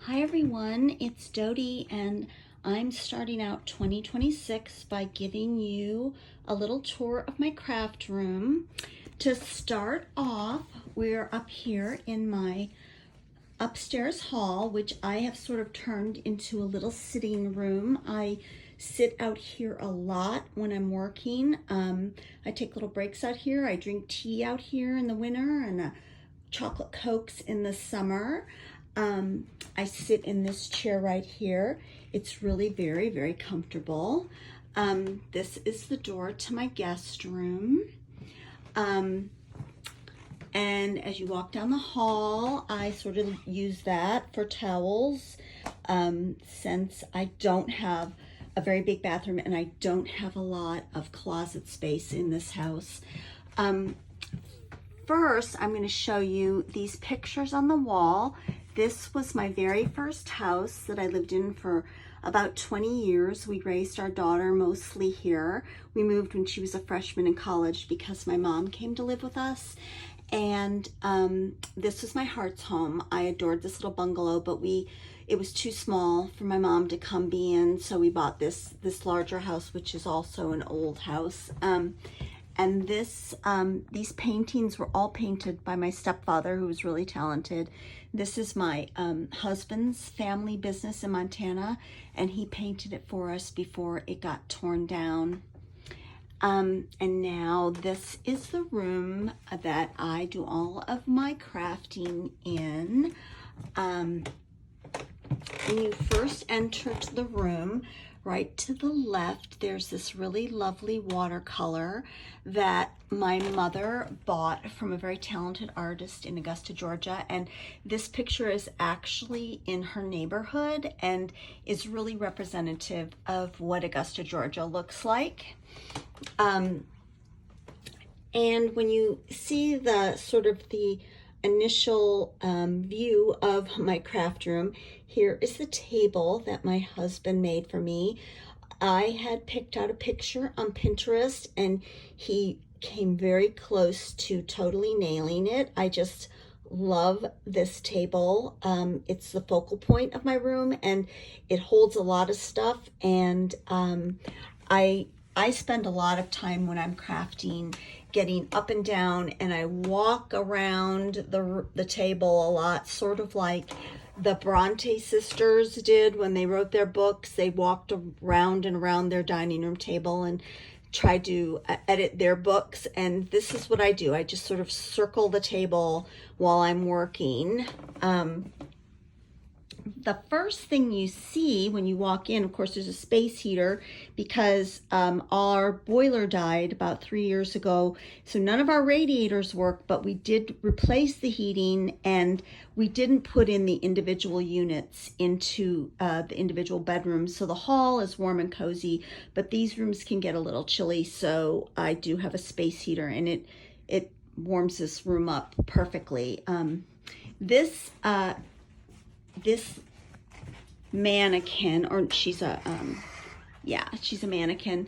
Hi everyone, it's Dodie and I'm starting out 2026 by giving you a little tour of my craft room. To start off, we're up here in my upstairs hall, which I have sort of turned into a little sitting room. I sit out here a lot when I'm working. I take little breaks out here. I drink tea out here in the winter and chocolate cokes in the summer. I sit in this chair right here. It's really very, very comfortable. This is the door to my guest room. And as you walk down the hall, I sort of use that for towels, since I don't have a very big bathroom and I don't have a lot of closet space in this house. First, I'm going to show you these pictures on the wall. This was my very first house that I lived in for about 20 years. We raised our daughter mostly here. We moved when she was a freshman in college because my mom came to live with us. And this was my heart's home. I adored this little bungalow, but it was too small for my mom to come be in, so we bought this larger house, which is also an old house. And these paintings were all painted by my stepfather, who was really talented. This is my husband's family business in Montana, and he painted it for us before it got torn down. And now this is the room that I do all of my crafting in. When you first entered the room, right to the left, there's this really lovely watercolor that my mother bought from a very talented artist in Augusta, Georgia. And this picture is actually in her neighborhood and is really representative of what Augusta, Georgia looks like. And when you see the sort of the initial view of my craft room, here is the table that my husband made for me. I had picked out a picture on Pinterest and he came very close to totally nailing it. I just love this table. It's the focal point of my room and it holds a lot of stuff, and I spend a lot of time when I'm crafting getting up and down, and I walk around the table a lot, sort of like the Bronte sisters did when they wrote their books. They walked around and around their dining room table and tried to edit their books, and this is what I do. I just sort of circle the table while I'm working. The first thing you see when you walk in, of course, there's a space heater because our boiler died about 3 years ago. So none of our radiators work, but we did replace the heating and we didn't put in the individual units into the individual bedrooms. So the hall is warm and cozy, but these rooms can get a little chilly. So I do have a space heater and it warms this room up perfectly. This mannequin, or she's a mannequin.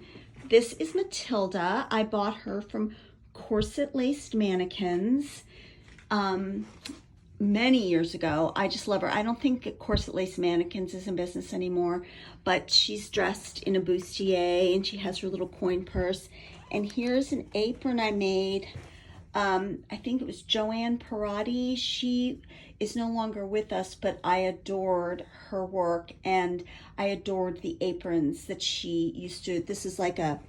This is Matilda. I bought her from Corset Laced Mannequins many years ago. I just love her. I don't think Corset Laced Mannequins is in business anymore, but she's dressed in a bustier and she has her little coin purse. And here's an apron I made. I think it was Joanne Parati. She is no longer with us, but I adored her work and I adored the aprons that she used to. This is like a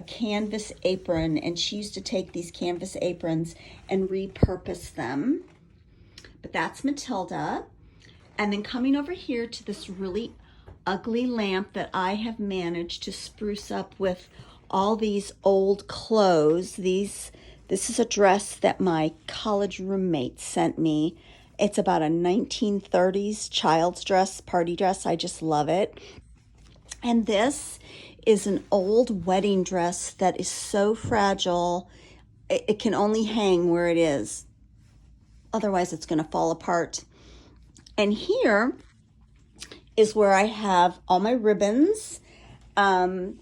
canvas apron, and she used to take these canvas aprons and repurpose them. But that's Matilda. And then coming over here to this really ugly lamp that I have managed to spruce up with all these old clothes. This is a dress that my college roommate sent me. It's about a 1930s child's dress, party dress. I just love it. And this is an old wedding dress that is so fragile. It can only hang where it is. Otherwise, it's going to fall apart. And here is where I have all my ribbons. I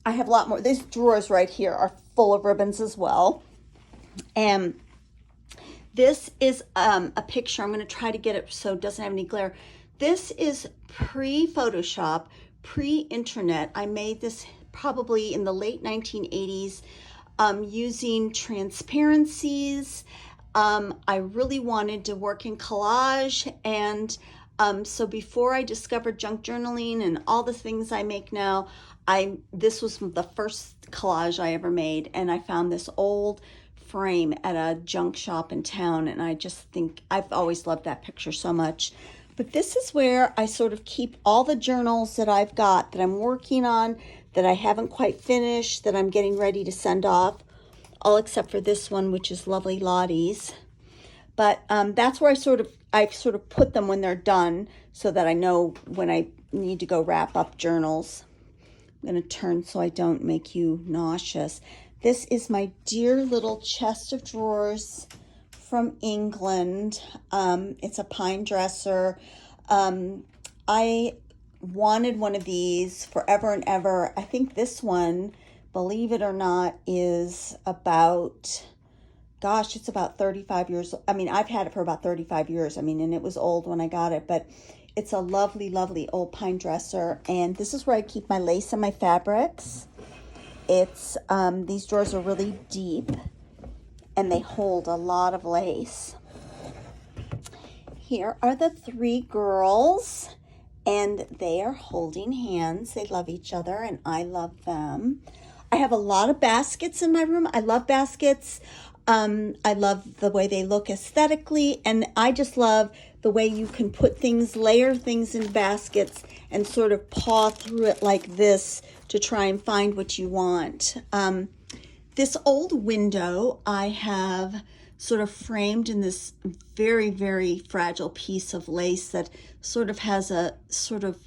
have a lot more. These drawers right here are full of ribbons as well. And This is a picture. I'm going to try to get it so it doesn't have any glare. This is pre-Photoshop, pre-internet. I made this probably in the late 1980s using transparencies. I really wanted to work in collage, and so before I discovered junk journaling and all the things I make now, this was the first collage I ever made, and I found this old frame at a junk shop in town, and I just think I've always loved that picture so much. But this is where I sort of keep all the journals that I've got that I'm working on, that I haven't quite finished, that I'm getting ready to send off, all except for this one, which is Lovely Lottie's. But that's where I sort of put them when they're done, so that I know when I need to go wrap up journals. I'm going to turn so I don't make you nauseous. This is my dear little chest of drawers from England. It's a pine dresser. I wanted one of these forever and ever. I think this one, believe it or not, is about, gosh, it's about 35 years. I mean, I've had it for about 35 years. I mean, and it was old when I got it, but it's a lovely, lovely old pine dresser. And this is where I keep my lace and my fabrics. It's, these drawers are really deep and they hold a lot of lace. Here are the three girls, and they are holding hands. They love each other and I love them. I have a lot of baskets in my room. I love baskets. I love the way they look aesthetically, and I just love the way you can put things, layer things in baskets and sort of paw through it like this to try and find what you want. This old window I have sort of framed in this very, very fragile piece of lace that sort of has a sort of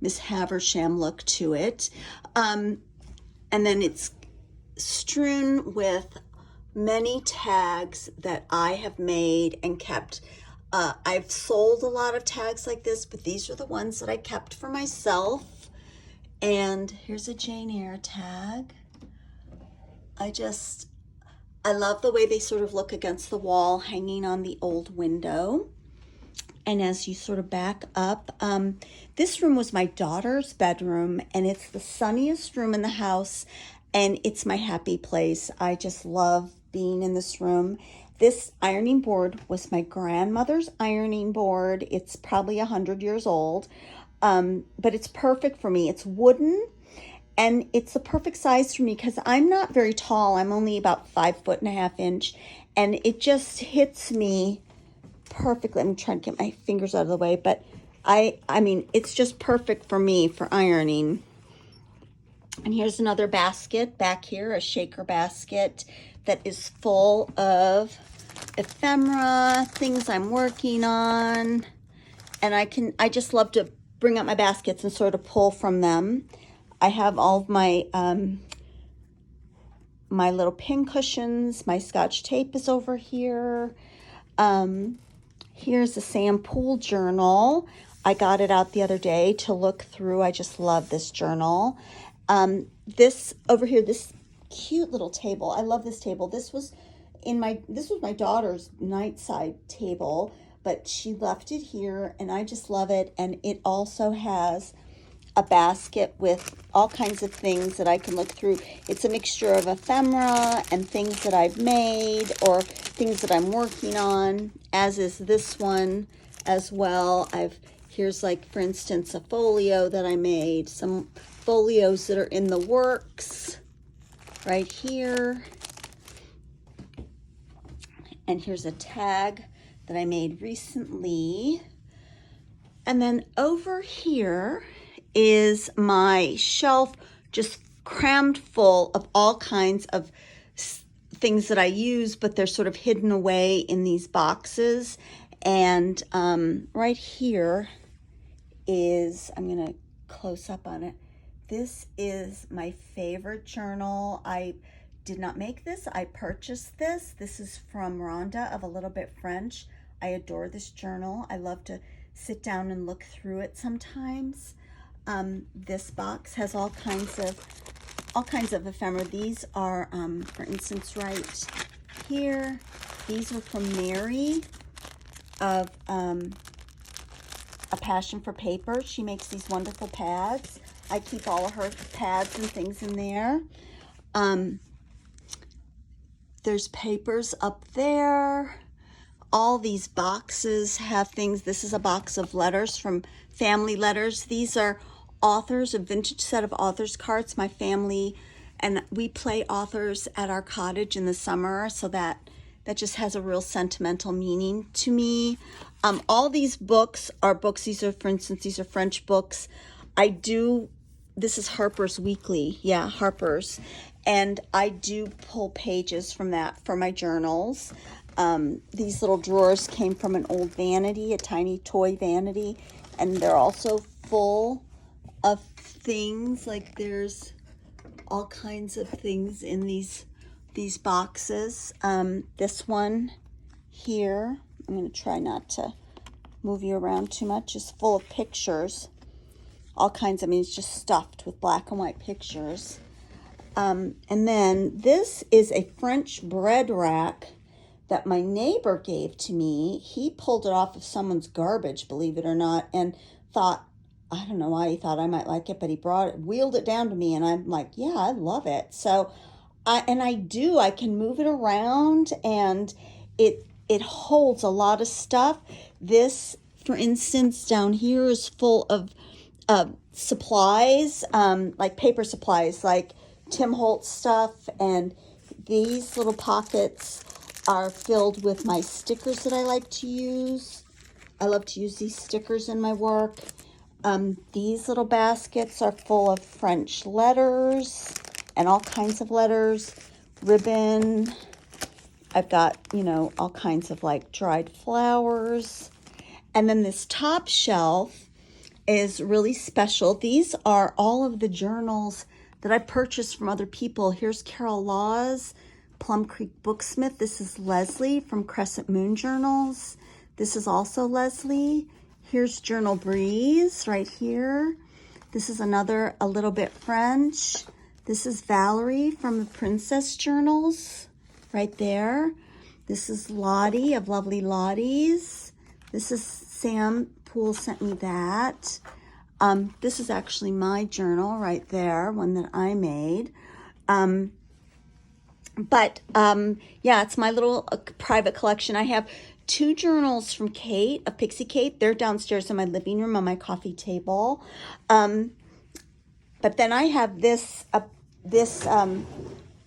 Miss Havisham look to it. And then it's strewn with many tags that I have made and kept. I've sold a lot of tags like this, but these are the ones that I kept for myself. And here's a Jane Eyre tag. I love the way they sort of look against the wall hanging on the old window. And as you sort of back up, this room was my daughter's bedroom, and it's the sunniest room in the house, and it's my happy place. I just love being in this room. This ironing board was my grandmother's ironing board. It's probably 100 years old, but it's perfect for me. It's wooden, and it's the perfect size for me because I'm not very tall. I'm only about 5.5 inches, and it just hits me perfectly. I'm trying to get my fingers out of the way, but I mean, it's just perfect for me for ironing. And here's another basket back here, a shaker basket that is full of ephemera, things I'm working on. And I just love to bring out my baskets and sort of pull from them. I have all of my my little pin cushions. My Scotch tape is over here. Here's a Sam Poole journal. I got it out the other day to look through. I just love this journal. This over here, this cute little table. I love this table. This was my daughter's nightside table, but she left it here and I just love it. And it also has a basket with all kinds of things that I can look through. It's a mixture of ephemera and things that I've made or things that I'm working on, as is this one as well. Here's, like, for instance, a folio that I made, some folios that are in the works right here. And here's a tag that I made recently. And then over here is my shelf, just crammed full of all kinds of things that I use, but they're sort of hidden away in these boxes. And right here is, I'm going to close up on it. This is my favorite journal. I did not make this. I purchased this. This is from Rhonda of A Little Bit French. I adore this journal. I love to sit down and look through it sometimes. This box has all kinds of ephemera. These are, for instance, right here. These are from Mary of A Passion for Paper. She makes these wonderful pads. I keep all of her pads and things in there. There's papers up there. All these boxes have things. This is a box of letters from family letters. These are authors, a vintage set of authors cards. My family and we play authors at our cottage in the summer, so that just has a real sentimental meaning to me. All these books are books. These are, for instance, these are French books. This is Harper's Weekly. Yeah, Harper's. And I do pull pages from that for my journals. These little drawers came from an old vanity, a tiny toy vanity, and they're also full of things. Like there's all kinds of things in these boxes. This one here, I'm going to try not to move you around too much, is full of pictures. All kinds, I mean, it's just stuffed with black and white pictures. And then this is a French bread rack that my neighbor gave to me. He pulled it off of someone's garbage, believe it or not, and thought, I don't know why he thought I might like it, but he wheeled it down to me, and I'm like, yeah, I love it. So, I can move it around, and it holds a lot of stuff. This, for instance, down here is full of supplies, like paper supplies, like Tim Holtz stuff, and these little pockets are filled with my stickers that I like to use. I love to use these stickers in my work. These little baskets are full of French letters and all kinds of letters, ribbon. I've got, all kinds of like dried flowers. And then this top shelf is really special. These are all of the journals that I purchased from other people. Here's Carol Laws, Plum Creek Booksmith. This is Leslie from Crescent Moon Journals. This is also Leslie. Here's Journal Breeze right here. This is another A Little Bit French. This is Valerie from the Princess Journals right there. This is Lottie of Lovely Lottie's. This is Sam Poole sent me that. This is actually my journal right there, one that I made. Yeah, it's my little private collection. I have 2 journals from Kate, of Pixie Kate. They're downstairs in my living room on my coffee table. But then I have this,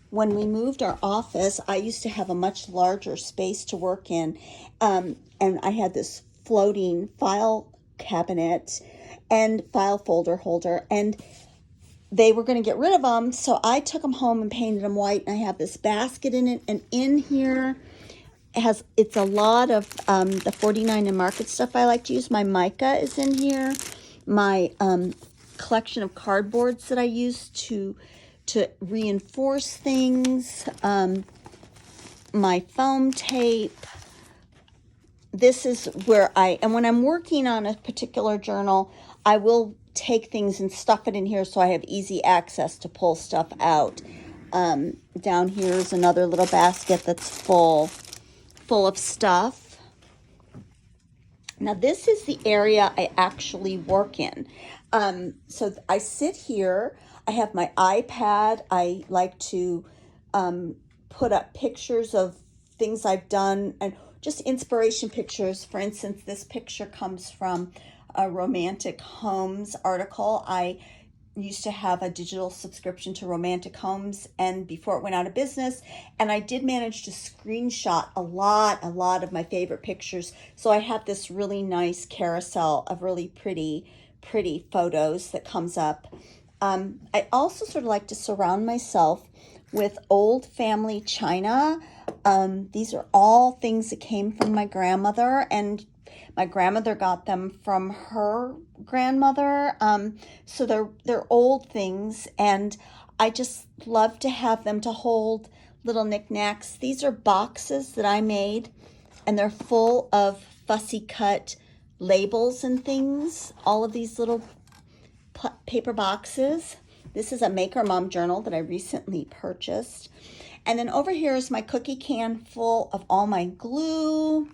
when we moved our office, I used to have a much larger space to work in. And I had this floating file cabinet and file folder holder, and they were going to get rid of them, so I took them home and painted them white, and I have this basket in it, and in here it's a lot of the 49 and Market stuff I like to use. My mica is in here, my collection of cardboards that I use to reinforce things, my foam tape. This is where and when I'm working on a particular journal, I will take things and stuff it in here so I have easy access to pull stuff out. Down here is another little basket that's full of stuff. Now this is the area I actually work in. So I sit here, I have my iPad. I like to put up pictures of things I've done and just inspiration pictures. For instance, this picture comes from a Romantic Homes article. I used to have a digital subscription to Romantic Homes, and before it went out of business, and I did manage to screenshot a lot of my favorite pictures. So I have this really nice carousel of really pretty photos that comes up. I also sort of like to surround myself with old family china. These are all things that came from my grandmother, and my grandmother got them from her grandmother. So they're old things, and I just love to have them to hold little knickknacks. These are boxes that I made, and they're full of fussy cut labels and things. All of these little paper boxes. This is a Maker Mom journal that I recently purchased. And then over here is my cookie can full of all my glue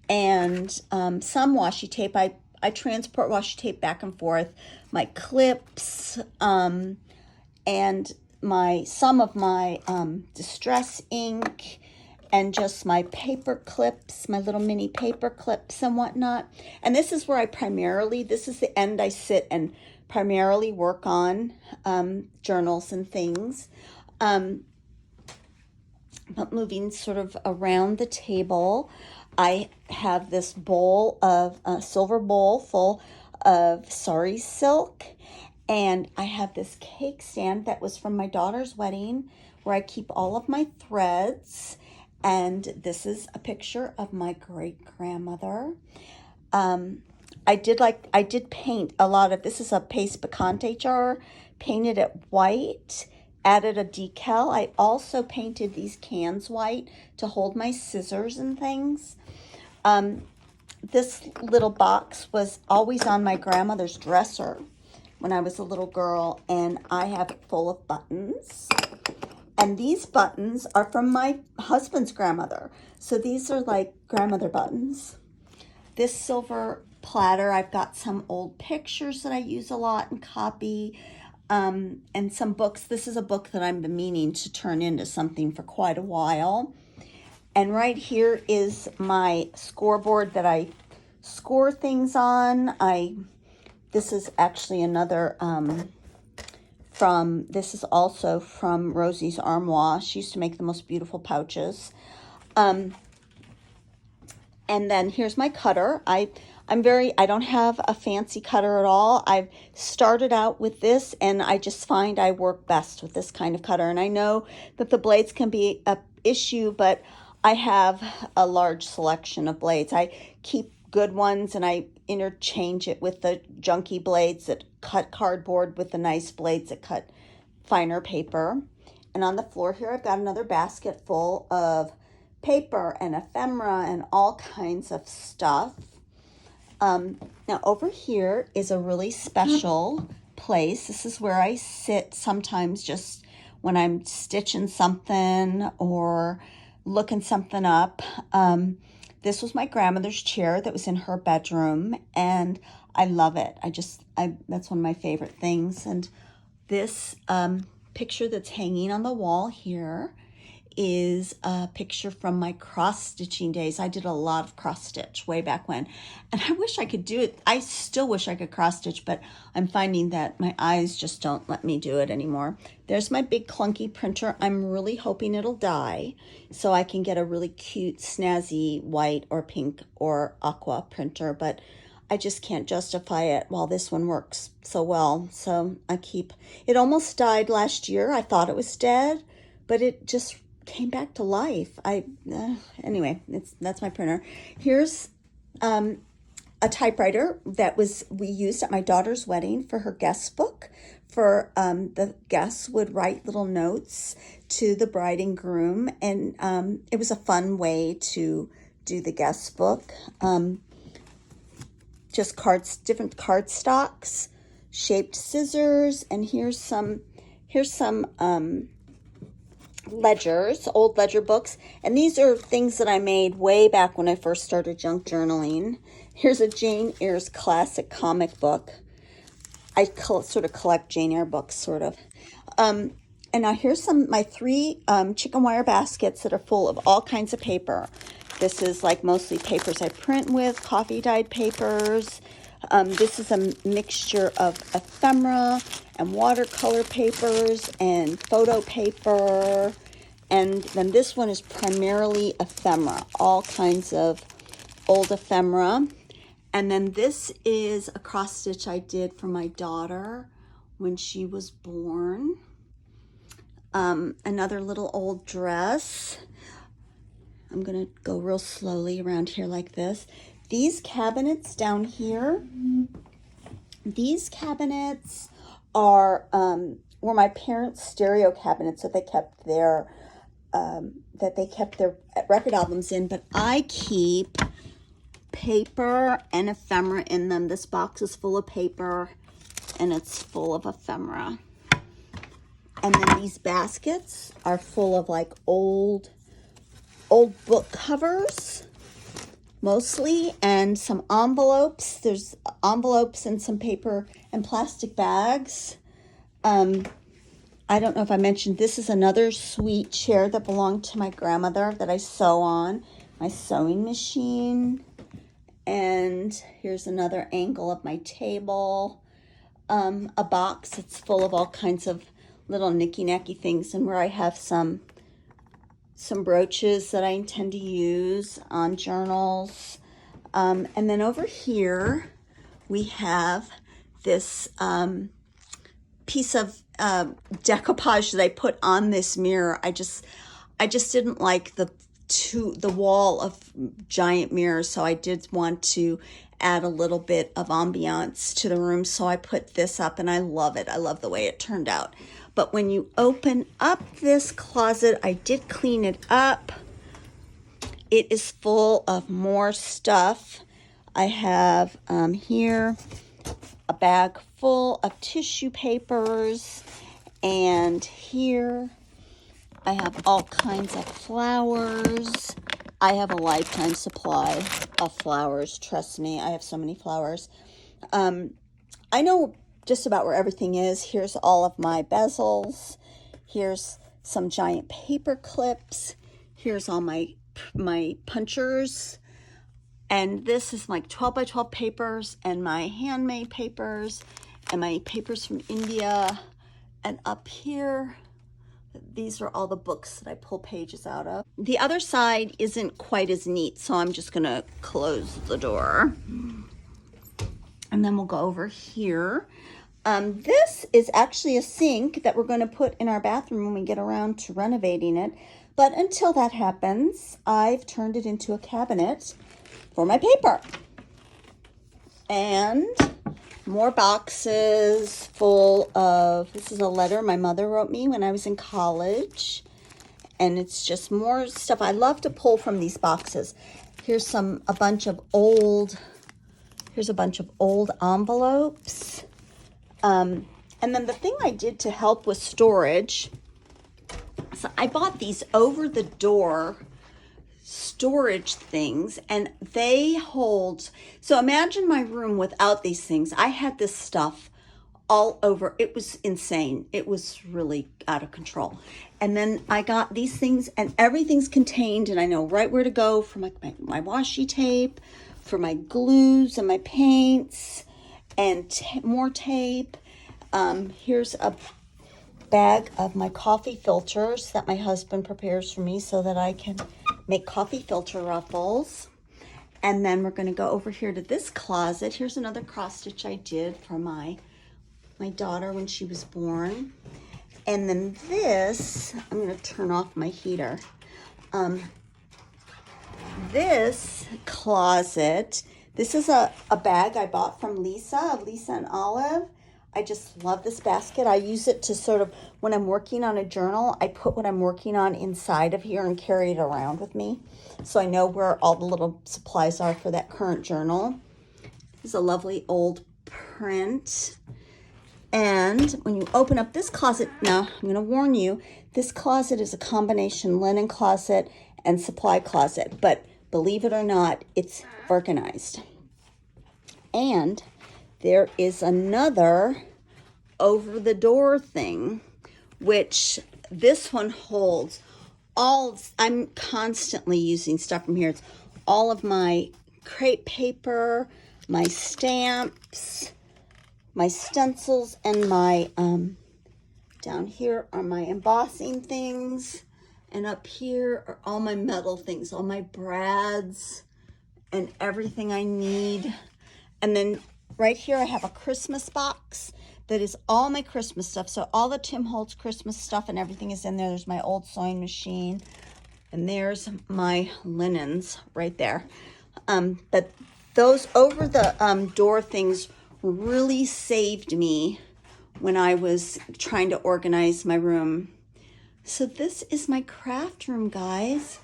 and some washi tape. I transport washi tape back and forth, my clips, and some of my distress ink, and just my paper clips, my little mini paper clips and whatnot. And this is where this is the end I sit and primarily work on journals and things. But moving sort of around the table, I have this bowl of a silver bowl full of sari silk, and I have this cake stand that was from my daughter's wedding where I keep all of my threads. And this is a picture of my great-grandmother. I did paint a lot of, this is a paste picante jar, painted it white, added a decal. I also painted these cans white to hold my scissors and things. This little box was always on my grandmother's dresser when I was a little girl, and I have it full of buttons. And these buttons are from my husband's grandmother. So these are like grandmother buttons. This silver platter, I've got some old pictures that I use a lot and copy, and some books. This is a book that I've been meaning to turn into something for quite a while. And right here is my scoreboard that I score things on. This is actually another, this is also from Rosie's Armoire. She used to make the most beautiful pouches. And then here's my cutter. I don't have a fancy cutter at all. I've started out with this, and I just find I work best with this kind of cutter. And I know that the blades can be an issue, but I have a large selection of blades. I keep good ones, and I interchange it with the junky blades that cut cardboard with the nice blades that cut finer paper. And on the floor here, I've got another basket full of paper and ephemera and all kinds of stuff. Now over here is a really special place. This is where I sit sometimes just when I'm stitching something or looking something up. This was my grandmother's chair that was in her bedroom, and I love it. That's one of my favorite things. And this picture that's hanging on the wall here is a picture from my cross-stitching days. I did a lot of cross-stitch way back when, and I wish I could do it. I still wish I could cross-stitch, but I'm finding that my eyes just don't let me do it anymore. There's my big clunky printer. I'm really hoping it'll die so I can get a really cute, snazzy white or pink or aqua printer, but I just can't justify it while this one works so well. So it almost died last year. I thought it was dead, but it just came back to life. Anyway, that's my printer. Here's a typewriter that we used at my daughter's wedding for her guest book. For the guests would write little notes to the bride and groom, and it was a fun way to do the guest book. Just different cardstocks, shaped scissors, and here's some ledgers, old ledger books, and these are things that I made way back when I first started junk journaling. Here's a Jane Eyre's classic comic book. I sort of collect Jane Eyre books, sort of. And now here's my 3 chicken wire baskets that are full of all kinds of paper. This is like mostly papers I print with, coffee dyed papers. This is a mixture of ephemera and watercolor papers and photo paper. And then this one is primarily ephemera, all kinds of old ephemera. And then this is a cross stitch I did for my daughter when she was born. Another little old dress. I'm gonna go real slowly around here like this. These cabinets down here, these cabinets were my parents' stereo cabinets that they kept their record albums in, but I keep paper and ephemera in them. This box is full of paper and it's full of ephemera. And then these baskets are full of like old book covers, mostly, and some envelopes. There's envelopes and some paper and plastic bags. I don't know if I mentioned, this is another sweet chair that belonged to my grandmother that I sew on. My sewing machine. And here's another angle of my table. A box that's full of all kinds of little knicky-knacky things, and where I have some brooches that I intend to use on journals. And then over here, we have this piece of decoupage that I put on this mirror. I just didn't like the wall of giant mirrors, so I did want to add a little bit of ambiance to the room, so I put this up, and I love it. I love the way it turned out. But when you open up this closet, I did clean it up. It is full of more stuff. I have here a bag full of tissue papers, and here I have all kinds of flowers. I have a lifetime supply of flowers. Trust me, I have so many flowers. I know just about where everything is. Here's all of my bezels. Here's some giant paper clips. Here's all my punchers. And this is like 12 by 12 papers and my handmade papers and my papers from India. And up here, these are all the books that I pull pages out of. The other side isn't quite as neat, so I'm just gonna close the door. And then we'll go over here. This is actually a sink that we're gonna put in our bathroom when we get around to renovating it. But until that happens, I've turned it into a cabinet for my paper. And more boxes full of, this is a letter my mother wrote me when I was in college. And it's just more stuff. I love to pull from these boxes. Here's a bunch of old envelopes. And then the thing I did to help with storage, so I bought these over-the-door storage things, and they hold, so imagine my room without these things. I had this stuff all over. It was insane. It was really out of control. And then I got these things, and everything's contained, and I know right where to go for my washi tape, for my glues and my paints, and more tape. Here's a bag of my coffee filters that my husband prepares for me so that I can make coffee filter ruffles. And then we're going to go over here to this closet. Here's another cross stitch I did for my daughter when she was born. And then this, I'm going to turn off my heater. This closet, this is a bag I bought from Lisa and Olive. I just love this basket. I use it to sort of, when I'm working on a journal, I put what I'm working on inside of here and carry it around with me. So I know where all the little supplies are for that current journal. This is a lovely old print. And when you open up this closet, now I'm going to warn you, this closet is a combination linen closet and supply closet. But believe it or not, it's organized. And there is another over-the-door thing, which this one holds all, I'm constantly using stuff from here. It's all of my crepe paper, my stamps, my stencils, and my, down here are my embossing things, and up here are all my metal things, all my brads, and everything I need. And then right here, I have a Christmas box that is all my Christmas stuff. So all the Tim Holtz Christmas stuff and everything is in there. There's my old sewing machine. And there's my linens right there. But those over the door things really saved me when I was trying to organize my room. So this is my craft room, guys.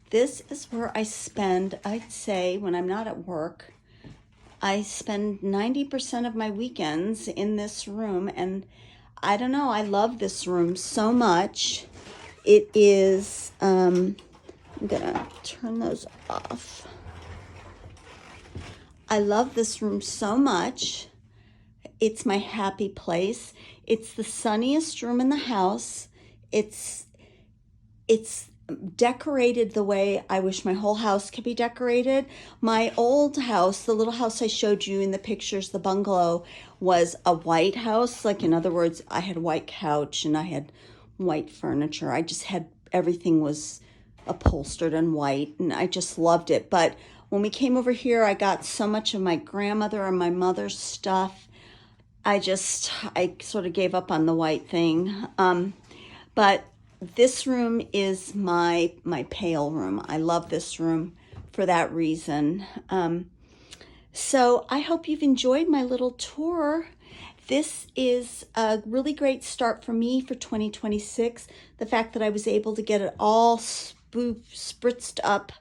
This is where I spend, I'd say, when I'm not at work, I spend 90% of my weekends in this room, and I don't know, I love this room so much. It is, I'm gonna turn those off. I love this room so much. It's my happy place. It's the sunniest room in the house. It's decorated the way I wish my whole house could be decorated. My old house, the little house I showed you in the pictures, the bungalow, was a white house. Like, in other words, I had a white couch and I had white furniture. I just had, everything was upholstered in white, and I just loved it. But when we came over here, I got so much of my grandmother and my mother's stuff. I sort of gave up on the white thing. But this room is my pale room. I love this room for that reason. So I hope you've enjoyed my little tour. This is a really great start for me for 2026. The fact that I was able to get it all spritzed up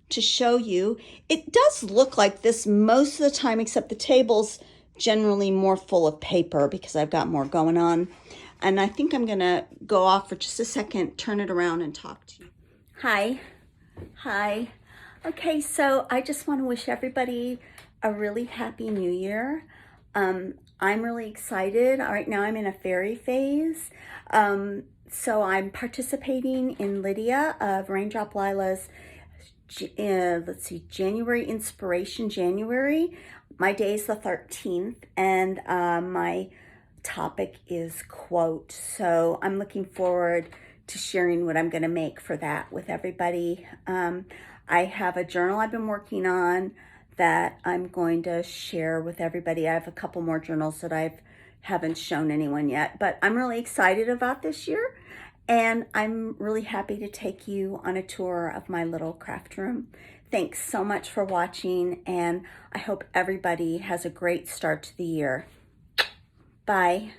to show you. It does look like this most of the time, except the table's generally more full of paper because I've got more going on. And I think I'm gonna go off for just a second, turn it around and talk to you. Hi. Okay, so I just want to wish everybody a really happy new year. I'm really excited. Right now I'm in a fairy phase. So I'm participating in Lydia of Raindrop Lila's, January Inspiration January. My day is the 13th, and my topic is quote. So I'm looking forward to sharing what I'm going to make for that with everybody. I have a journal I've been working on that I'm going to share with everybody. I have a couple more journals that I haven't shown anyone yet, but I'm really excited about this year, and I'm really happy to take you on a tour of my little craft room. Thanks so much for watching, and I hope everybody has a great start to the year. Bye.